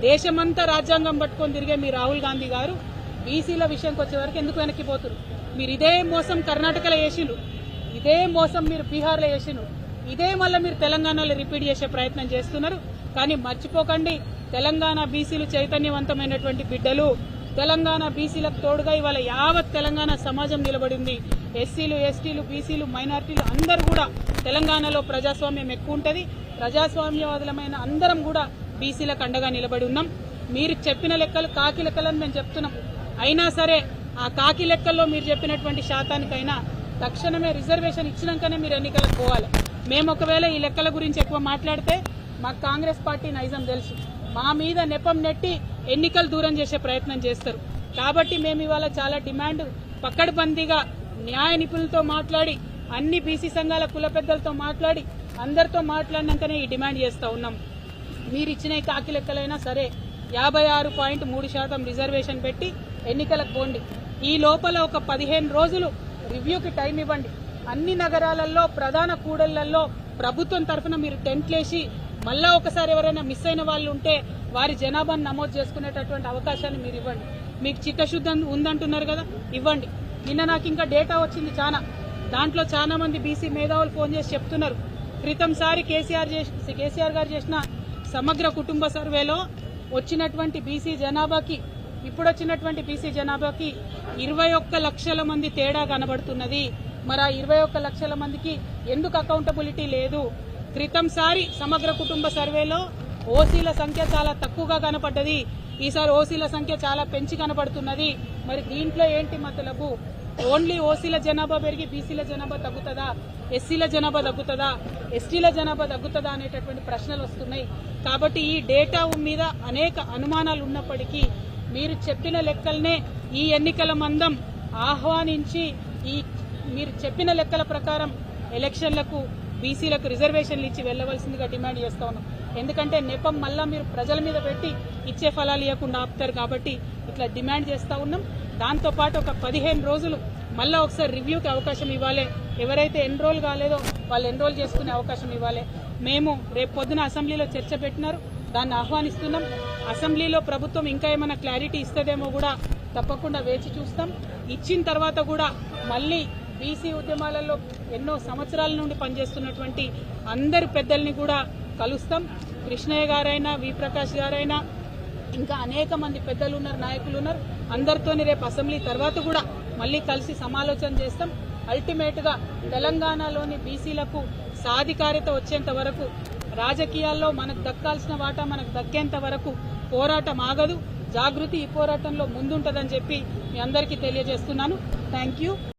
దేశమంతా రాజ్యాంగం పట్టుకొని తిరిగే మీ రాహుల్ గాంధీ గారు బీసీల విషయంకి వచ్చే వరకు ఎందుకు వెనక్కిపోతున్నారు? మీరు ఇదే మోసం కర్ణాటకలో చేసిండ్రు, ఇదే మోసం మీరు బీహార్లో చేసిండ్రు, ఇదే మళ్ళీ మీరు తెలంగాణలో రిపీట్ చేసే ప్రయత్నం చేస్తున్నారు. కానీ మర్చిపోకండి, తెలంగాణ బీసీలు చైతన్యవంతమైనటువంటి బిడ్డలు. తెలంగాణ బీసీలకు తోడుగా ఇవాళ యావత్ తెలంగాణ సమాజం నిలబడింది. ఎస్సీలు, ఎస్టీలు, బీసీలు, మైనార్టీలు అందరూ కూడా తెలంగాణలో ప్రజాస్వామ్యం ఎక్కువ ఉంటుంది. ప్రజాస్వామ్యవాదులమైన అందరం కూడా బీసీలకు అండగా నిలబడి ఉన్నాం. మీరు చెప్పిన లెక్కలు కాకి లెక్కలని మేము చెప్తున్నాం. అయినా సరే ఆ కాకి లెక్కల్లో మీరు చెప్పినటువంటి శాతానికైనా తక్షణమే రిజర్వేషన్ ఇచ్చినాకనే మీరు ఎన్నికలకు పోవాలి. మేము ఒకవేళ ఈ లెక్కల గురించి ఎక్కువ మాట్లాడితే మాకు కాంగ్రెస్ పార్టీ నైజం తెలుసు, మా మీద నెపం నెట్టి ఎన్నికలు దూరం చేసే ప్రయత్నం చేస్తారు. కాబట్టి మేము ఇవాళ చాలా డిమాండ్ పక్కడబందీగా న్యాయ నిపుణులతో మాట్లాడి, అన్ని బీసీ సంఘాల కుల పెద్దలతో మాట్లాడి, అందరితో మాట్లాడినాకనే ఈ డిమాండ్ చేస్తూ ఉన్నాం. మీరు ఇచ్చిన కాకి లెక్కలైనా సరే 56.3% రిజర్వేషన్ పెట్టి ఎన్నికలకు పోండి. ఈ లోపల ఒక 15 రోజులు రివ్యూకి టైం ఇవ్వండి. అన్ని నగరాలలో ప్రధాన కూడళ్లలో ప్రభుత్వం తరఫున మీరు టెంట్లేసి మళ్ళా ఒకసారి ఎవరైనా మిస్ అయిన వాళ్ళు ఉంటే వారి జనాభాను నమోదు చేసుకునేటటువంటి అవకాశాన్ని మీరు ఇవ్వండి. మీకు చిత్తశుద్ధి ఉందంటున్నారు కదా, ఇవ్వండి. నిన్న నాకు ఇంకా డేటా వచ్చింది చాలా, దాంట్లో చాలా మంది బీసీ మేధావులు ఫోన్ చేసి చెప్తున్నారు, క్రితంసారి కేసీఆర్ గారు చేసిన సమగ్ర కుటుంబ సర్వేలో వచ్చినటువంటి బీసీ జనాభాకి ఇప్పుడు వచ్చినటువంటి బీసీ జనాభాకి 21 లక్షల మంది తేడా కనబడుతున్నది. మరి ఆ 21 లక్షల మందికి ఎందుకు అకౌంటబిలిటీ లేదు? క్రితంసారి సమగ్ర కుటుంబ సర్వేలో ఓసీల సంఖ్య చాలా తక్కువగా కనపడ్డది, ఈసారి ఓసీల సంఖ్య చాలా పెంచి కనపడుతున్నది. మరి దీంట్లో ఏంటి మతలబు? ఓన్లీ ఓసీల జనాభా పెరిగి బీసీల జనాభా తగ్గుతుందా, ఎస్సీల జనాభా తగ్గుతుందా, ఎస్టీల జనాభా తగ్గుతుందా అనేటటువంటి ప్రశ్నలు వస్తున్నాయి. కాబట్టి ఈ డేటా మీద అనేక అనుమానాలు ఉన్నప్పటికీ మీరు చెప్పిన లెక్కలనే ఈ ఎన్నికల మందం ఆహ్వానించి మీరు చెప్పిన లెక్కల ప్రకారం ఎలక్షన్లకు బీసీలకు రిజర్వేషన్లు ఇచ్చి వెళ్లవలసిందిగా డిమాండ్ చేస్తా ఉన్నాం. ఎందుకంటే నెపం మళ్ళా మీరు ప్రజల మీద పెట్టి ఇచ్చే ఫలాలు ఇవ్వకుండా ఆపుతారు. కాబట్టి ఇట్లా డిమాండ్ చేస్తా ఉన్నాం. దాంతోపాటు ఒక 15 రోజులు మళ్ళా ఒకసారి రివ్యూకి అవకాశం ఇవ్వాలి. ఎవరైతే ఎన్రోల్ కాలేదో వాళ్ళు ఎన్రోల్ చేసుకునే అవకాశం ఇవ్వాలి. మేము రేపు పొద్దున అసెంబ్లీలో చర్చ పెట్టినారు, దాన్ని ఆహ్వానిస్తున్నాం. అసెంబ్లీలో ప్రభుత్వం ఇంకా ఏమైనా క్లారిటీ ఇస్తుందేమో కూడా తప్పకుండా వేచి చూస్తాం. ఇచ్చిన తర్వాత కూడా మళ్ళీ బీసీ ఉద్యమాలలో ఎన్నో సంవత్సరాల నుండి పనిచేస్తున్నటువంటి అందరి పెద్దల్ని కూడా కలుస్తాం. కృష్ణయ్య గారైనా, వి ప్రకాష్ గారైనా, ఇంకా అనేక మంది పెద్దలు ఉన్నారు, నాయకులు ఉన్నారు. అందరితోని రేపు అసెంబ్లీ తర్వాత కూడా మళ్ళీ కలిసి సమాలోచన చేస్తాం. అల్టిమేట్ గా తెలంగాణలోని బీసీలకు సాధికారత వచ్చేంత వరకు, రాజకీయాల్లో మనకు దక్కాల్సిన వాటా మనకు దక్కేంత వరకు పోరాటం ఆగదు. జాగృతి ఈ పోరాటంలో ముందుంటదని చెప్పి మీ అందరికీ తెలియజేస్తున్నాను. Thank you.